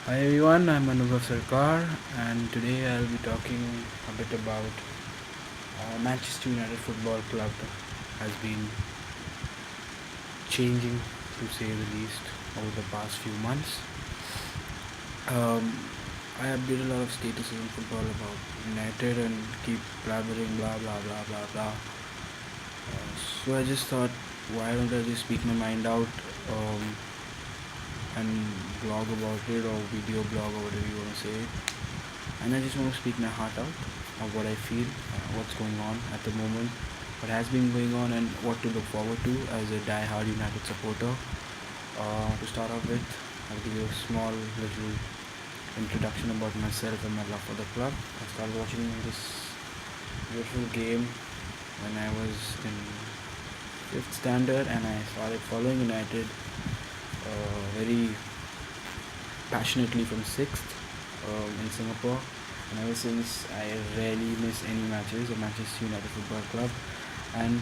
Hi everyone, I'm Anubhav Sarkar, and today I'll be talking a bit about Manchester United Football Club has been changing, to say the least, over the past few months. Um, I update a lot of statuses in football about United and keep blabbering blah blah blah blah blah. So I just thought, why don't I just speak my mind out um, and blog about it, or video blog, or whatever you want to say, and I just want to speak my heart out of what I feel, what's going on at the moment, what has been going on, and what to look forward to as a die-hard United supporter. To start off with, I'll give you a small little introduction about myself and my love for the club. I started watching this beautiful game when I was in fifth standard, and I started following United very passionately from sixth in Singapore. And ever since, I rarely miss any matches of Manchester United Football Club, and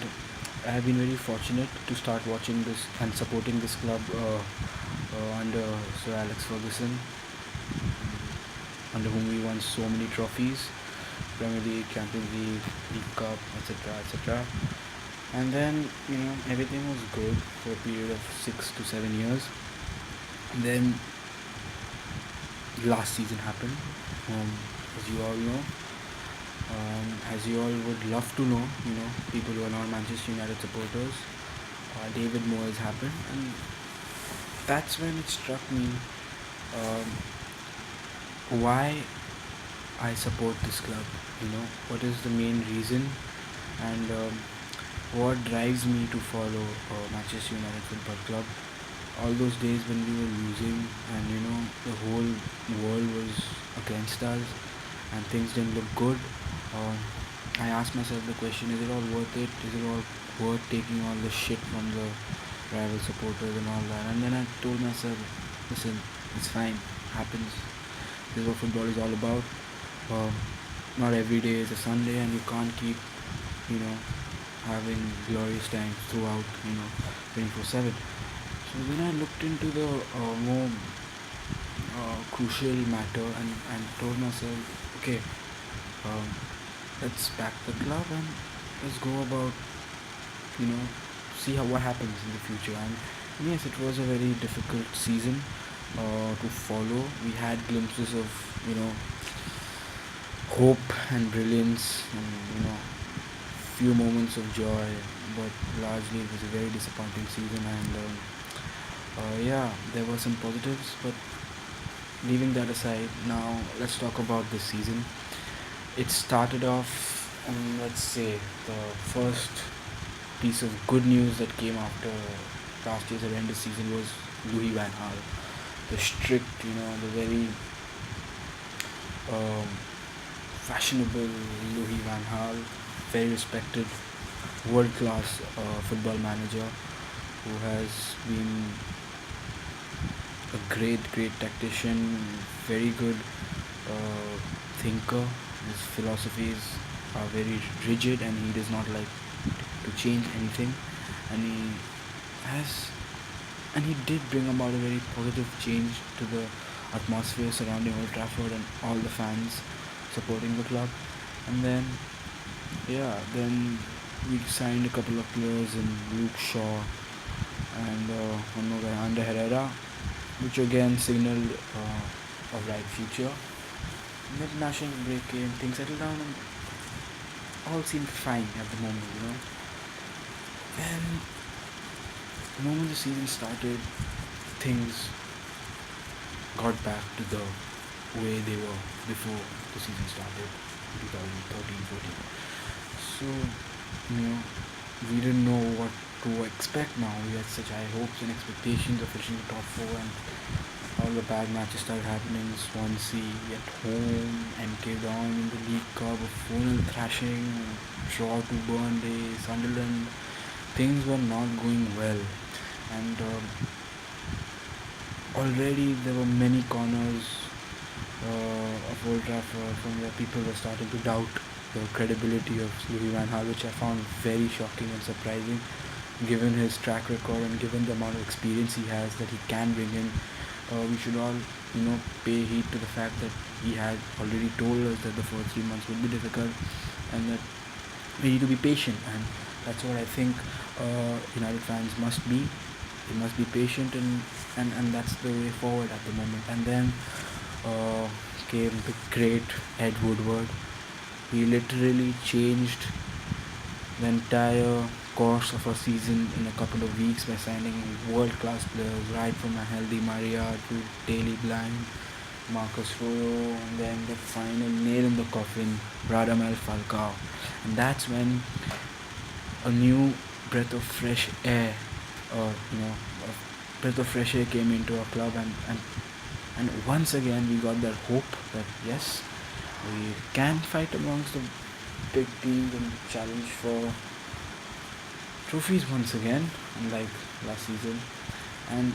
I have been very fortunate to start watching this and supporting this club under Sir Alex Ferguson, under whom we won so many trophies: Premier League, Champions League, League Cup, etc., etc. And then everything was good for a period of 6 to 7 years. And then last season happened, as you all know. As you all would love to know, people who are not Manchester United supporters, David Moyes happened, and that's when it struck me um, why I support this club. What is the main reason, and what drives me to follow Manchester United Football Club. All those days when we were losing, and the whole world was against us, and things didn't look good. Um, I asked myself the question: is it all worth it? Is it all worth taking all the shit from the rival supporters and all that? And then I told myself, listen, it's fine, happens. This is what football is all about. Um, Not every day is a Sunday, and you can't keep, you know, having glorious times throughout, 24/7. So then I looked into the more crucial matter, and told myself, okay, um, let's back the club and let's go about, you know, see what happens in the future. And yes, it was a very difficult season to follow. We had glimpses of, hope and brilliance, and few moments of joy, but largely it was a very disappointing season. And yeah, there were some positives, but leaving that aside, now let's talk about this season. It started off, let's say, the first piece of good news that came after last year's horrendous season was Louis Van Gaal, the strict, the very um, fashionable Louis Van Gaal, very respected, world-class football manager who has been a great tactician, very good uh, thinker. His philosophies are very rigid, and he does not like to change anything. And has, and he did bring about a very positive change to the atmosphere surrounding Old Trafford and all the fans supporting the club. And then, yeah, then we signed a couple of players in Luke Shaw and one more guy, Ander Herrera, which again signaled a bright future. And then national break came, things settled down, and all seemed fine at the moment. And the moment the season started, things got back to the way they were before the season started in 2013-14. So, we didn't know what to expect now. We had such high hopes and expectations of finishing the top four, and all the bad matches started happening. Swansea at home, MK down in the League Cup, a 4-0 thrashing, draw to Burnley, Sunderland. Things were not going well, and already there were many corners of Old Trafford from where people were starting to doubt the credibility of Louis Van Gaal, which I found very shocking and surprising, given his track record and given the amount of experience he has that he can bring in we should all, pay heed to the fact that he had already told us that the first 3 months would be difficult, and that we need to be patient. And that's what I think United fans must be. They must be patient, and that's the way forward at the moment. And then uh, came the great Ed Woodward. He literally changed the entire course of a season in a couple of weeks by signing world-class players, right from Angel Di Maria to Daley Blind, Marcus Royo, and then the final nail in the coffin, Radamel Falcao. And that's when a new breath of fresh air, a breath of fresh air came into our club, and once again we got that hope that yes, we can fight amongst the big teams and challenge for trophies once again, unlike last season. And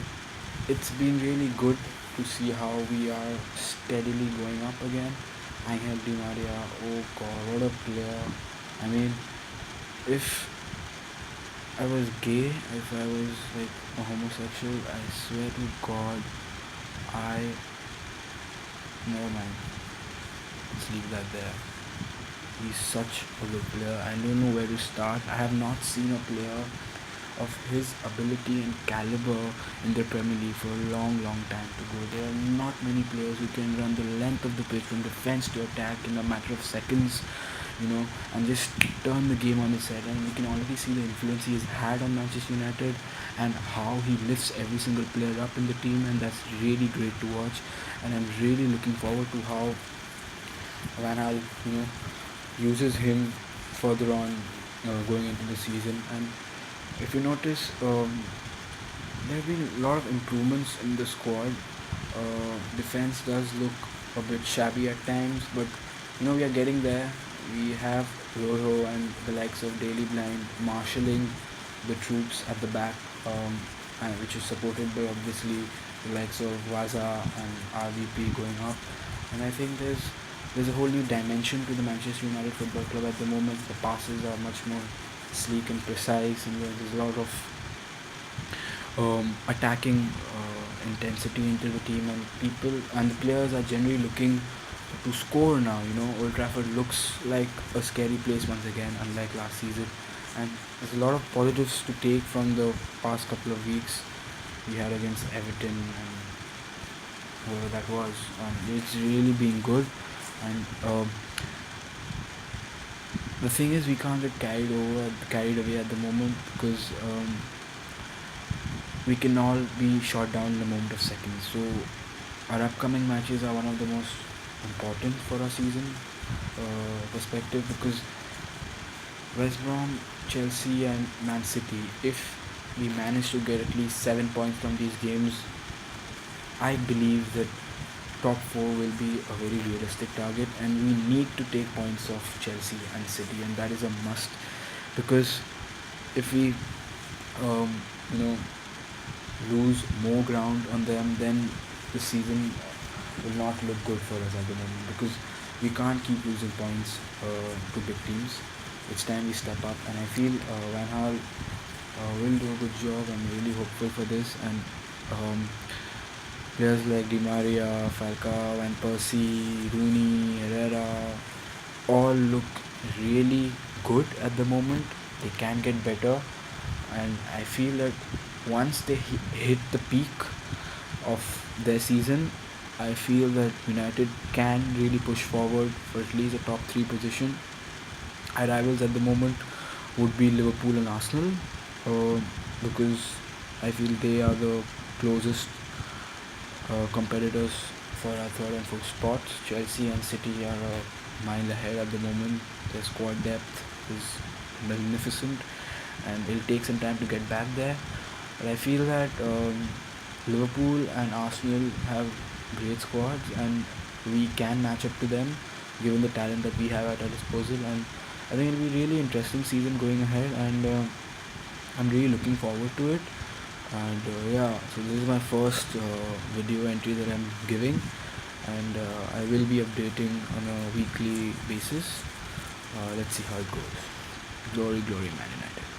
it's been really good to see how we are steadily going up again. Angel Di Maria, oh god, what a player. I mean, if I was gay, if I was like a homosexual, I swear to god, I. Never mind. Let's leave that there. He's such a good player. I don't know where to start. I have not seen a player of his ability and caliber in the Premier League for a long, long time to go. There are not many players who can run the length of the pitch from defense to attack in a matter of seconds, and just turn the game on its head. And we can already see the influence he has had on Manchester United and how he lifts every single player up in the team, and that's really great to watch. And I'm really looking forward to how Van Gaal, uses him further on going into the season. And if you notice, there have been a lot of improvements in the squad. Defense does look a bit shabby at times, but we are getting there. We have Rojo and the likes of Daley Blind marshalling the troops at the back, which is supported by obviously the likes of Waza and RVP going up. And I think there's a whole new dimension to the Manchester United Football Club at the moment. The passes are much more sleek and precise, and there's a lot of attacking intensity into the team, and people and the players are generally looking to score now. Old Trafford looks like a scary place once again, unlike last season. And there's a lot of positives to take from the past couple of weeks we had against Everton and whoever that was. It's really been good. And the thing is, we can't get carried away at the moment, because we can all be shot down in a moment of seconds. So our upcoming matches are one of the most important for our season perspective, because West Brom, Chelsea and Man City, if we manage to get at least 7 points from these games, I believe that top 4 will be a very realistic target, and we need to take points off Chelsea and City, and that is a must, because if we lose more ground on them, then the season will not look good for us at the moment, because we can't keep losing points to big teams. It's time we step up, and I feel Van Gaal will do a good job. I'm really hopeful for this. And players like Di Maria, Falcao, Van Persie, Rooney, Herrera all look really good at the moment. They can get better, and I feel that once they hit the peak of their season, I feel that United can really push forward for at least a top 3 position. Our rivals at the moment would be Liverpool and Arsenal, because I feel they are the closest competitors for our 3rd and 4th spots. Chelsea and City are a mile ahead at the moment. Their squad depth is magnificent, and it'll take some time to get back there. But I feel that Liverpool and Arsenal have great squads, and we can match up to them given the talent that we have at our disposal. And I think it'll be really interesting season going ahead, and I'm really looking forward to it. And so this is my first video entry that I'm giving, and I will be updating on a weekly basis. Let's see how it goes. Glory, glory, Man United.